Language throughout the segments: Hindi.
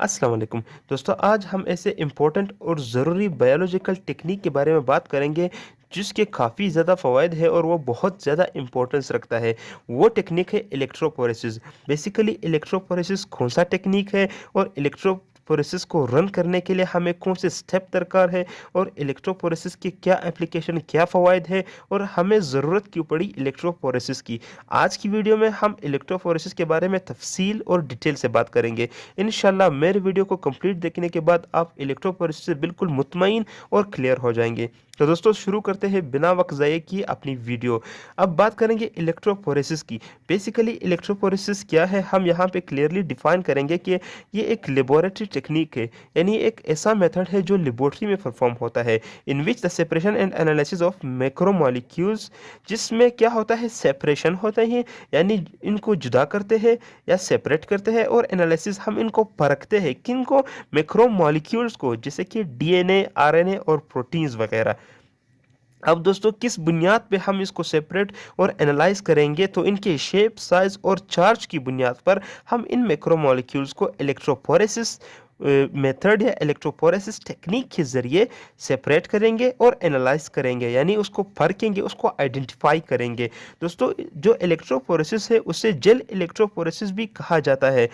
अस्सलाम वालेकुम दोस्तों, आज हम ऐसे इम्पोर्टेंट और ज़रूरी बायोलॉजिकल टेक्निक के बारे में बात करेंगे जिसके काफ़ी ज़्यादा फ़वाइद है और वो बहुत ज़्यादा इम्पोर्टेंस रखता है। वो टेक्निक है इलेक्ट्रोपोरेसिस। बेसिकली इलेक्ट्रोपोरेसिस कौन सा टेक्निक है और इलेक्ट्रोपोरेसिस को रन करने के लिए हमें कौन से स्टेप दरकार है और इलेक्ट्रोपोरेसिस के क्या एप्लीकेशन, क्या फ़वाइद है और हमें ज़रूरत क्यों पड़ी इलेक्ट्रोपोरेसिस की। आज की वीडियो में हम इलेक्ट्रोपोरेसिस के बारे में तफसील और डिटेल से बात करेंगे। इंशाल्लाह मेरे वीडियो को कंप्लीट देखने के बाद आप इलेक्ट्रोपोरेसिस से बिल्कुल मुतमईन और क्लियर हो जाएंगे। तो दोस्तों शुरू करते हैं बिना वक्त ज़ाये किए अपनी वीडियो। अब बात करेंगे इलेक्ट्रोपोरेसिस की। बेसिकली इलेक्ट्रोपोरेसिस क्या है, हम यहाँ पे क्लियरली डिफाइन करेंगे कि ये एक लेबोरेटरी टेक्निक है, यानी एक ऐसा मेथड है जो लेबोरेटरी में परफॉर्म होता है, in which the separation and analysis of macromolecules, जिसमें क्या होता है, सेपरेशन होता है, यानी इनको जुदा करते हैं या सेपरेट करते हैं, और एनालिसिस हम इनको परखते हैं, किनको, मैक्रो मॉलिक्यूल्स को, जैसे कि डीएनए, आरएनए और प्रोटीन्स वगैरह। अब दोस्तों किस बुनियाद पे हम इसको सेपरेट और एनालाइज करेंगे, तो इनके शेप, साइज और चार्ज की बुनियाद पर हम इन मैक्रोमोलिक्यूल्स को इलेक्ट्रोपोरेसिस मेथड या इलेक्ट्रोपोरेसिस टेक्निक के ज़रिए सेपरेट करेंगे और एनालाइज करेंगे, यानी उसको परखेंगे, उसको आइडेंटिफाई करेंगे। दोस्तों जो इलेक्ट्रोपोरेसिस है उसे जेल इलेक्ट्रोपोरेसिस भी कहा जाता है।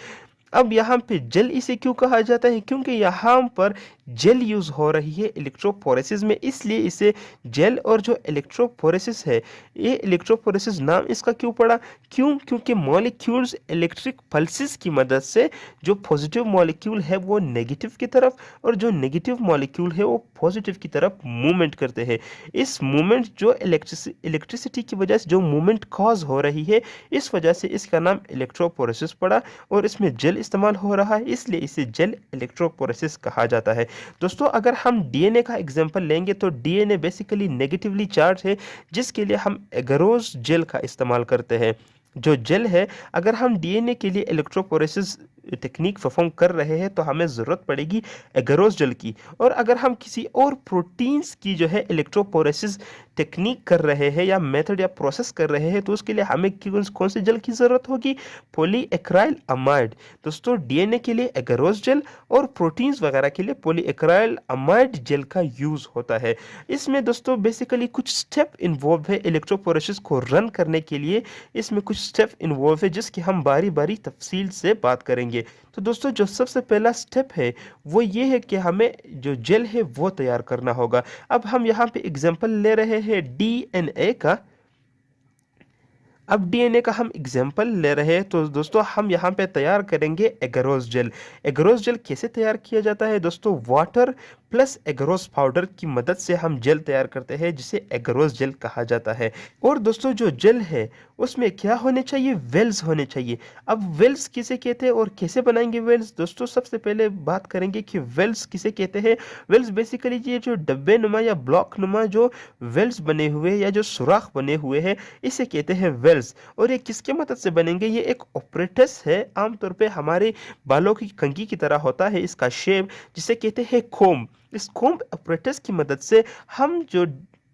अब यहाँ पे जेल इसे क्यों कहा जाता है, क्योंकि यहाँ पर जेल यूज़ हो रही है इलेक्ट्रोपोरेसिस में, इसलिए इसे जेल। और जो इलेक्ट्रोपोरेसिस है, ये इलेक्ट्रोपोरेसिस नाम इसका क्यों पड़ा, क्योंकि मॉलिक्यूल्स इलेक्ट्रिक पल्सेस की मदद से, जो पॉजिटिव मॉलिक्यूल है वो नेगेटिव की तरफ और जो नेगेटिव मॉलिक्यूल है वो पॉजिटिव की तरफ मूवमेंट करते हैं। इस मूवमेंट, जो इलेक्ट्रिसिटी की वजह से जो मूवमेंट कॉज हो रही है, इस वजह से इसका नाम इलेक्ट्रोपोरेसिस पड़ा और इसमें जेल इस्तेमाल हो रहा है, इसलिए इसे जेल इलेक्ट्रोपोरेसिस कहा जाता है। दोस्तों अगर हम डीएनए का एग्जांपल लेंगे, तो डीएनए बेसिकली नेगेटिवली चार्ज है, जिसके लिए हम एगरोस जेल का इस्तेमाल करते हैं। जो जेल है, अगर हम डीएनए के लिए इलेक्ट्रोपोरेसिस टेक्निक परफॉर्म कर रहे हैं तो हमें ज़रूरत पड़ेगी एगरोस जेल की। और अगर हम किसी और प्रोटीन्स की जो है इलेक्ट्रोपोरेसिस टेक्निक कर रहे हैं या मेथड या प्रोसेस कर रहे हैं, तो उसके लिए हमें कौन से जेल की ज़रूरत होगी, पॉलीएक्राइल अमाइड। दोस्तों डीएनए के लिए एगरोस जेल और प्रोटीन्स वगैरह के लिए पॉलीएक्राइल अमाइड जेल का यूज़ होता है। इसमें दोस्तों बेसिकली कुछ स्टेप इन्वॉल्व है इलेक्ट्रोपोरेसिस को रन करने के लिए। इसमें कुछ स्टेप इन्वॉल्व है जिसकी हम बारी बारी तफसील से बात करेंगे। तो दोस्तों जो सबसे पहला स्टेप है वो ये है कि हमें जो जेल है वो तैयार करना होगा। अब हम यहाँ पे एग्जांपल ले रहे हैं डीएनए का। अब डीएनए का हम एग्जांपल ले रहे हैं, तो दोस्तों हम यहाँ पे तैयार करेंगे एगरोस जेल। एगरोस जेल कैसे तैयार किया जाता है दोस्तों, वाटर प्लस एगरोस पाउडर की मदद से हम जेल तैयार करते हैं, जिसे एगरोस जेल कहा जाता है। और दोस्तों जो जेल है उसमें क्या होने चाहिए, वेल्स होने चाहिए। अब वेल्स किसे कहते हैं और कैसे बनाएंगे वेल्स, दोस्तों सबसे पहले बात करेंगे कि वेल्स किसे कहते हैं। वेल्स बेसिकली ये जो डब्बे नुमा या ब्लॉक नुमा जो वेल्स बने हुए या जो सुराख बने हुए हैं, इसे कहते हैं वेल्स। और ये किसके मदद से बनेंगे, ये एक ऑपरेटस है, आमतौर पे हमारे बालों की कंघी की तरह होता है इसका शेप, जिसे कहते हैं कोम्ब। इस कोम्ब ऑपरेटस की मदद से हम जो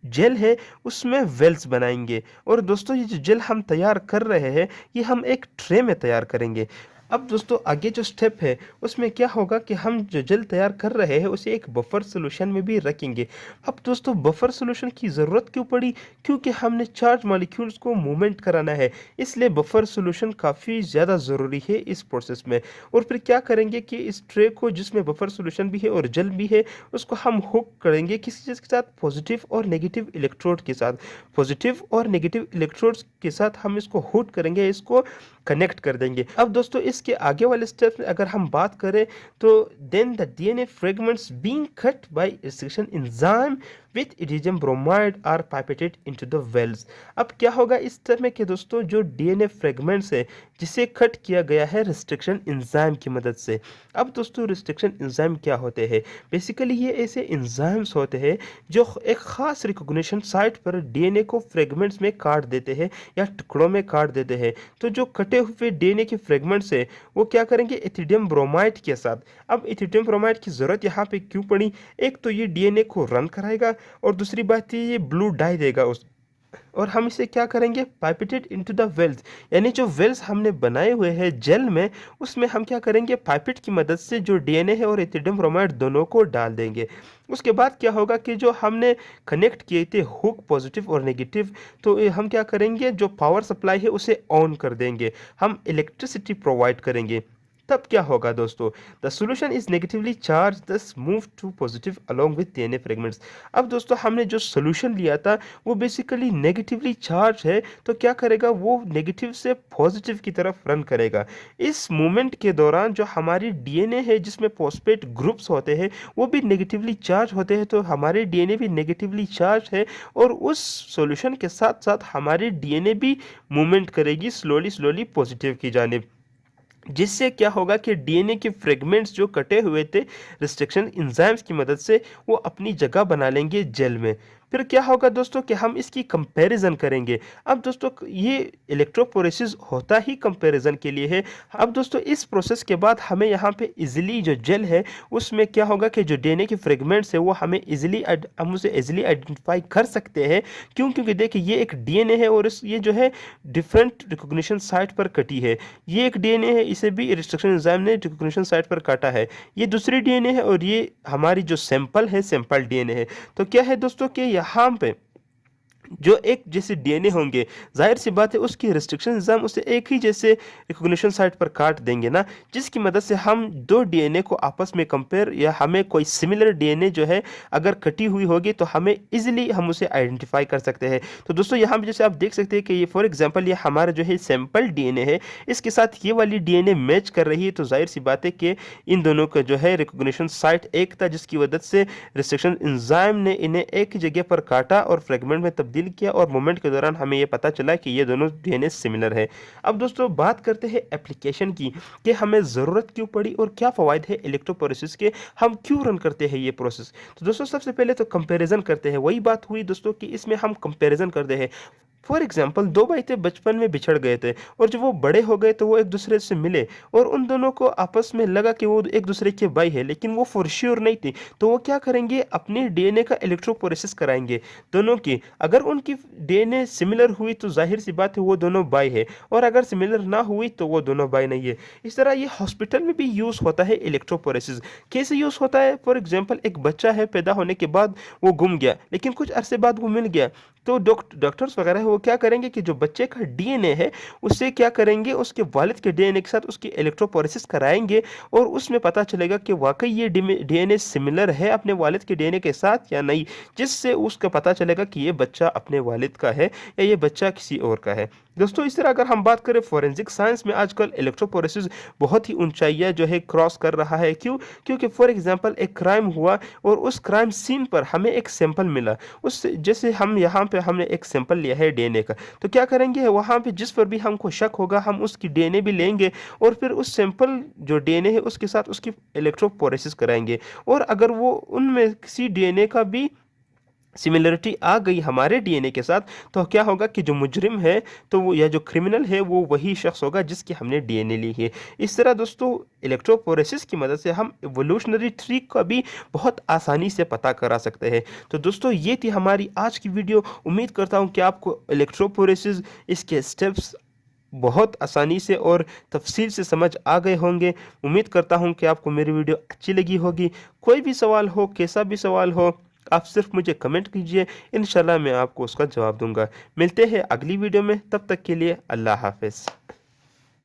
जेल है उसमें वेल्स बनाएंगे। और दोस्तों ये जो जेल हम तैयार कर रहे हैं, ये हम एक ट्रे में तैयार करेंगे। अब दोस्तों आगे जो स्टेप है उसमें क्या होगा कि हम जो जेल तैयार कर रहे हैं उसे एक बफर सॉल्यूशन में भी रखेंगे। अब दोस्तों बफर सॉल्यूशन की ज़रूरत क्यों पड़ी, क्योंकि हमने चार्ज मॉलिक्यूल्स को मूवमेंट कराना है, इसलिए बफर सॉल्यूशन काफ़ी ज़्यादा ज़रूरी है इस प्रोसेस में। और फिर क्या करेंगे कि इस ट्रे को, जिसमें बफर सॉल्यूशन भी है और जेल भी है, उसको हम हुक करेंगे किसी चीज़ के साथ, पॉजिटिव और नेगेटिव इलेक्ट्रोड के साथ। पॉजिटिव और नेगेटिव इलेक्ट्रोड्स के साथ हम इसको हुक करेंगे, इसको कनेक्ट कर देंगे। अब दोस्तों इसके आगे वाले स्टेप्स में अगर हम बात करें, तो then the DNA fragments being cut by restriction enzyme with iridium bromide are pipetted into the wells. अब क्या होगा इस स्टेप में कि दोस्तों जो डीएनए फ्रेगमेंट्स है जिसे कट किया गया है रिस्ट्रिक्शन एंजाइम की मदद से। अब दोस्तों रिस्ट्रिक्शन एंजाइम क्या होते हैं, बेसिकली ये ऐसे एंजाइम्स होते हैं जो एक खास रिकॉग्निशन साइट पर डीएनए को फ्रेगमेंट्स में काट देते हैं या टुकड़ों में काट देते हैं। तो जो कटे हुए डीएनए के फ्रेगमेंट्स है वो क्या करेंगे, इथिडियम ब्रोमाइड के साथ। अब इथिडियम ब्रोमाइड की ज़रूरत यहाँ पे क्यों पड़ी, एक तो ये डीएनए को रन कराएगा और दूसरी बात ये ब्लू डाई देगा उस और हम इसे क्या करेंगे, पाइपेटेड इनटू द वेल्स, यानी जो वेल्स हमने बनाए हुए हैं जेल में, उसमें हम क्या करेंगे, पाइपेट की मदद से जो डीएनए है और इथिडियम ब्रोमाइड दोनों को डाल देंगे। उसके बाद क्या होगा कि जो हमने कनेक्ट किए थे हुक पॉजिटिव और नेगेटिव, तो हम क्या करेंगे, जो पावर सप्लाई है उसे ऑन कर देंगे, हम इलेक्ट्रिसिटी प्रोवाइड करेंगे। तब क्या होगा दोस्तों, the solution is negatively charge दस move to positive along with DNA fragments. अब दोस्तों हमने जो सोल्यूशन लिया था वो बेसिकली नेगेटिवली चार्ज है, तो क्या करेगा, वो नेगेटिव से पॉजिटिव की तरफ रन करेगा। इस मूवमेंट के दौरान जो हमारी डीएनए है जिसमें फॉस्फेट ग्रुप्स होते हैं वो भी नेगेटिवली चार्ज होते हैं, तो हमारे डीएनए भी नेगेटिवली चार्ज है, और उस सॉल्यूशन के साथ साथ हमारी डीएनए भी मूवमेंट करेगी स्लोली स्लोली पॉजिटिव की जानिब, जिससे क्या होगा कि डीएनए के फ्रेगमेंट्स जो कटे हुए थे रिस्ट्रिक्शन एंजाइम्स की मदद से, वो अपनी जगह बना लेंगे जेल में। फिर क्या होगा दोस्तों कि हम इसकी कंपैरिजन करेंगे। अब दोस्तों ये इलेक्ट्रोपोरेसिस होता ही कंपैरिजन के लिए है। अब दोस्तों इस प्रोसेस के बाद हमें यहाँ पे इजीली जो जेल है उसमें क्या होगा कि जो डीएनए के फ्रेगमेंट्स है वो हमें इजीली हम उसे इजीली आइडेंटिफाई कर सकते हैं। क्यों? क्योंकि देखिए ये एक डीएनए है और ये जो है डिफरेंट रिकॉग्निशन साइट पर कटी है। ये एक डीएनए है, इसे भी रिस्ट्रिक्शन एंजाइम ने रिकॉग्निशन साइट पर काटा है। ये दूसरी डीएनए है और ये हमारी जो सैंपल है सैंपल डीएनए है। तो क्या है दोस्तों कि यहाँ पे जो एक जैसे डीएनए होंगे, जाहिर सी बात है उसकी रिस्ट्रिक्शन एंजाइम उसे एक ही जैसे रिकॉग्निशन साइट पर काट देंगे ना, जिसकी मदद से हम दो डीएनए को आपस में कंपेयर, या हमें कोई सिमिलर डीएनए जो है अगर कटी हुई होगी तो हमें इजीली हम उसे आइडेंटिफाई कर सकते हैं। तो दोस्तों यहाँ पे जैसे आप देख सकते हैं कि ये फॉर एग्जांपल ये हमारा जो है सैंपल डीएनए है, इसके साथ ये वाली डीएनए मैच कर रही है, तो जाहिर सी बात है कि इन दोनों का जो है रिकॉग्निशन साइट एक था, जिसकी वजह से रिस्ट्रिक्शन एंजाइम ने इन्हें एक ही जगह पर काटा और फ्रेगमेंट में तब्दील किया, और मूवमेंट के दौरान हमें यह पता चला कि ये दोनों डीएनए सिमिलर है। अब दोस्तों बात करते हैं एप्लीकेशन की, कि हमें ज़रूरत क्यों पड़ी और क्या फ़वाइद है इलेक्ट्रोपोरेसिस के, हम क्यों रन करते हैं ये प्रोसेस। तो दोस्तों सबसे पहले तो कंपैरिजन करते हैं। वही बात हुई दोस्तों कि इसमें हम कंपैरिजन करते हैं। फॉर एग्जाम्पल दो भाई थे, बचपन में बिछड़ गए थे, और जब वो बड़े हो गए तो वो एक दूसरे से मिले, और उन दोनों को आपस में लगा कि वो एक दूसरे के भाई है, लेकिन वो फॉर श्योर नहीं थी। तो वो क्या करेंगे, अपने डीएनए का इलेक्ट्रोपोरेसिस कराएंगे दोनों की। अगर उनकी डीएनए सिमिलर हुई तो जाहिर सी बात है वो दोनों भाई है, और अगर सिमिलर ना हुई तो वो दोनों भाई नहीं है। इस तरह ये हॉस्पिटल में भी यूज़ होता है इलेक्ट्रोपोरेसिस। कैसे यूज़ होता है, फॉर एग्जाम्पल एक बच्चा है, पैदा होने के बाद वो गुम गया, लेकिन कुछ अरसे बाद वो मिल गया, तो डॉक्टर्स वगैरह है वो क्या करेंगे कि जो बच्चे का डीएनए है उससे क्या करेंगे, उसके वालिद के डीएनए के साथ उसकी इलेक्ट्रोपोरेसिस कराएंगे, और उसमें पता चलेगा कि वाकई ये डीएनए सिमिलर है अपने वालिद के डीएनए के साथ या नहीं, जिससे उसका पता चलेगा कि ये बच्चा अपने वालिद का है या ये बच्चा किसी और का है। दोस्तों इस तरह अगर हम बात करें फोरेंसिक साइंस में, आजकल इलेक्ट्रोपोरेसिस बहुत ही ऊंचाइयां जो है क्रॉस कर रहा है। क्यों? क्योंकि फॉर एग्जांपल एक क्राइम हुआ और उस क्राइम सीन पर हमें एक सैंपल मिला, उस जैसे हम यहाँ पे हमने एक सैंपल लिया है डीएनए का, तो क्या करेंगे, वहाँ पे जिस पर भी हमको शक होगा हम उसकी डीएनए भी लेंगे, और फिर उस सैंपल जो डीएनए है उसके साथ उसकी इलेक्ट्रोपोरेसिस कराएंगे, और अगर वो उनमें किसी डीएनए का भी सिमिलरिटी आ गई हमारे डीएनए के साथ, तो क्या होगा कि जो मुजरिम है, तो वो या जो क्रिमिनल है वो वही शख्स होगा जिसकी हमने डीएनए ली है। इस तरह दोस्तों इलेक्ट्रोपोरेसिस की मदद से हम एवोल्यूशनरी ट्री का भी बहुत आसानी से पता करा सकते हैं। तो दोस्तों ये थी हमारी आज की वीडियो। उम्मीद करता हूँ कि आपको इलेक्ट्रोपोरेसिस, इसके स्टेप्स बहुत आसानी से और तफसील से समझ आ गए होंगे। उम्मीद करता हूँ कि आपको मेरी वीडियो अच्छी लगी होगी। कोई भी सवाल हो, कैसा भी सवाल हो, आप सिर्फ मुझे कमेंट कीजिए, इंशाल्लाह मैं आपको उसका जवाब दूंगा। मिलते हैं अगली वीडियो में, तब तक के लिए अल्लाह हाफ़िज़।